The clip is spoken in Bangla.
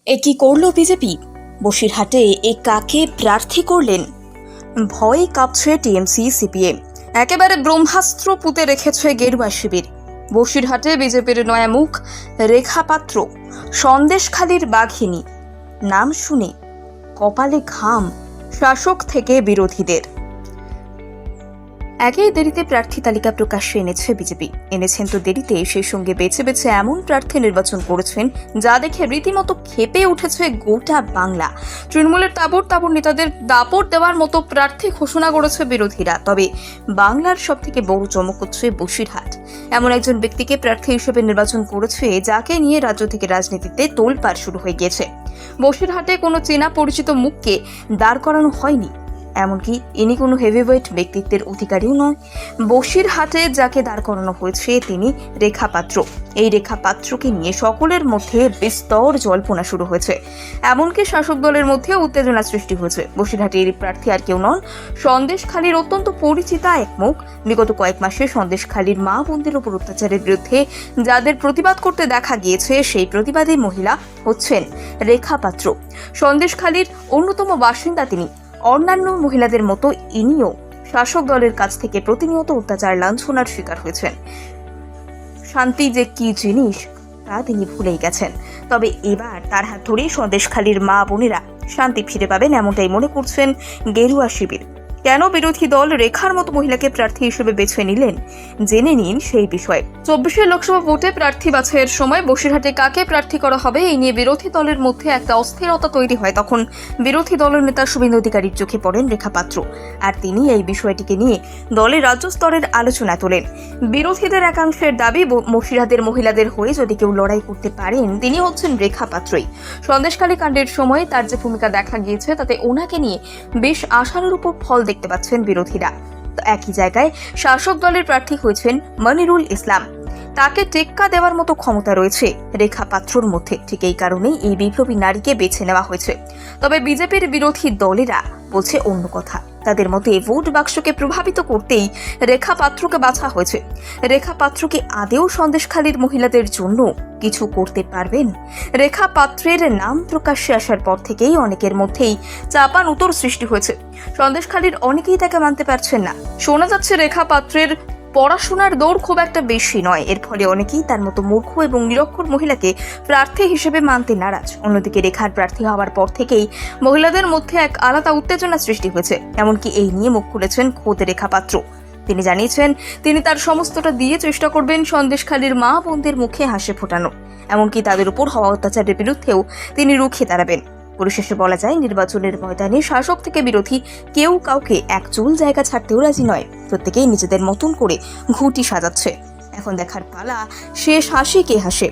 এ কি করল বিজেপি? বসিরহাটে কাকে প্রার্থী করলেন? ভয়ে কাঁপছে টিএমসি সিপিএম। একেবারে ব্রহ্মাস্ত্র পুঁতে রেখেছে গেরুয়া শিবির। বসিরহাটে বিজেপির নয়া মুখ রেখা পাত্র, সন্দেশখালীর বাঘিনী। নাম শুনে কপালে ঘাম শাসক থেকে বিরোধীদের। একই দেরিতে প্রার্থী তালিকা প্রকাশ্যে এনেছে বিজেপি। এনেছেন তো দেরিতে, সেই সঙ্গে বেছে বেছে এমন প্রার্থী নির্বাচন করেছেন যা দেখে রীতিমতো ক্ষেপে উঠেছে গোটা বাংলা। তৃণমূলের তাবড় তাবড় নেতাদের দাপট দেওয়ার মতো প্রার্থী ঘোষণা করেছে বিরোধীরা। তবে বাংলার সব থেকে বড় চমক হচ্ছে বসিরহাট এমন একজন ব্যক্তিকে প্রার্থী হিসেবে নির্বাচন করেছে, যাকে নিয়ে রাজ্য থেকে রাজনীতিতে তোলপাড় শুরু হয়ে গিয়েছে। বসিরহাটে কোনো চেনা পরিচিত মুখকে দাঁড় করানো হয়নি, এমনকি ইনি কোনো হেভিওয়েট ব্যক্তিত্বের অধিকারীও নয়। বসিরহাটে যাকে দাঁড় করানো হয়েছে তিনি রেখা পাত্র। এই রেখা পাত্রকে নিয়ে সকলের মধ্যে বিস্তর জল্পনা শুরু হয়েছে, এমনকি শাসক দলের মধ্যে উত্তেজনা সৃষ্টি হয়েছে। বসিরহাটের প্রার্থী আর কেউ নন, সন্দেশখালীর অত্যন্ত পরিচিতা এক মুখ। বিগত কয়েক মাসে সন্দেশখালীর মা বোনদের উপর অত্যাচারের বিরুদ্ধে যাদের প্রতিবাদ করতে দেখা গিয়েছে, সেই প্রতিবাদী মহিলা হচ্ছেন রেখা পাত্র। সন্দেশখালীর অন্যতম বাসিন্দা তিনি। অন্যান্য মহিলাদের মতো ইনিও শাসক দলের কাছ থেকে প্রতিনিয়ত অত্যাচার লাঞ্ছনার শিকার হয়েছেন। শান্তি যে কি জিনিস তা তিনি ভুলেই গেছেন। তবে এবার তার হাত ধরেই সন্দেশখালীর মা বোনেরা শান্তি ফিরে পাবেন, এমনটাই মনে করছেন গেরুয়া শিবির। কেন বিরোধী দল রেখার মতো মহিলাকে প্রার্থী হিসেবে বেছে নিলেন, জেনে নিন সেই বিষয়ে। 24 লোকসভা ভোটে প্রার্থী বাছাইয়ের সময় বসিরহাটে কাকে প্রার্থী করা হবে এই নিয়ে বিরোধী দলের মধ্যে একটা অস্থিরতা তৈরি হয়। তখন বিরোধী দলের নেতা শুভেন্দু অধিকারীর চোখে পড়েন রেখা পাত্র, আর তিনি এই বিষয়টিকে নিয়ে দলের রাজ্য স্তরের আলোচনা তোলেন। বিরোধীদের একাংশের দাবি, বসিরহাটের মহিলাদের হয়ে যদি কেউ লড়াই করতে পারেন তিনি হচ্ছেন রেখা পাত্রই। সন্দেশখালী কাণ্ডের সময় তার যে ভূমিকা দেখা গিয়েছে তাতে ওনাকে নিয়ে বেশ আশার উপর ফল দেখতে পাচ্ছেন বিরোধীরা। তো একই জায়গায় শাসক দলের প্রার্থী হয়েছেন মনিরুল ইসলাম। তাকে টেক্কা দেওয়ার মতো ক্ষমতা রয়েছে রেখা পাত্রর মধ্যে। ঠিক এই কারণেই এই বিপ্লবী নারীকে বেছে নেওয়া হয়েছে। তবে বিজেপির বিরোধী দলেরা বলছে অন্য কথা। তাদের মতে ভোট বাক্সকে প্রভাবিত করতেই রেখা পাত্রকে বাছা হয়েছে। রেখা পাত্র কি আদেও সন্দেশখালীর মহিলাদের জন্য কিছু করতে পারবেন? রেখা পাত্রের নাম প্রকাশ্যে আসার পর থেকেই অনেকের মধ্যেই চাপান উত্তর সৃষ্টি হয়েছে। সন্দেশখালীর অনেকেই তাকে মানতে পারছেন না। শোনা যাচ্ছে রেখা পাত্রের পড়াশোনার দৌড় খুব একটা বেশি নয়, এর ফলে অনেকেই তার মতো মূর্খ এবং নিরক্ষর মহিলাকে প্রার্থী হিসেবে মানতে নারাজ। অন্যদিকে রেখার প্রার্থী হওয়ার পর থেকেই মহিলাদের মধ্যে এক আলাদা উত্তেজনা সৃষ্টি হয়েছে। এমনকি এই নিয়ে মুখ খুলেছেন খোদ রেখা পাত্র। তিনি জানিয়েছেন তিনি তার সমস্তটা দিয়ে চেষ্টা করবেন সন্দেশখালীর মা বোনদের মুখে হাসি ফোটানো, এমনকি তাদের উপর হওয়া অত্যাচারের বিরুদ্ধেও তিনি রুখে দাঁড়াবেন। পরিশেষে বলা যায়, নির্বাচনের ময়দানে শাসক থেকে বিরোধী কেউ কাউকে এক চুল জায়গা ছাড়তেও রাজি নয়। প্রত্যেকেই নিজেদের মতন করে ঘুঁটি সাজাচ্ছে। এখন দেখার পালা শেষ হাসি কে হাসে।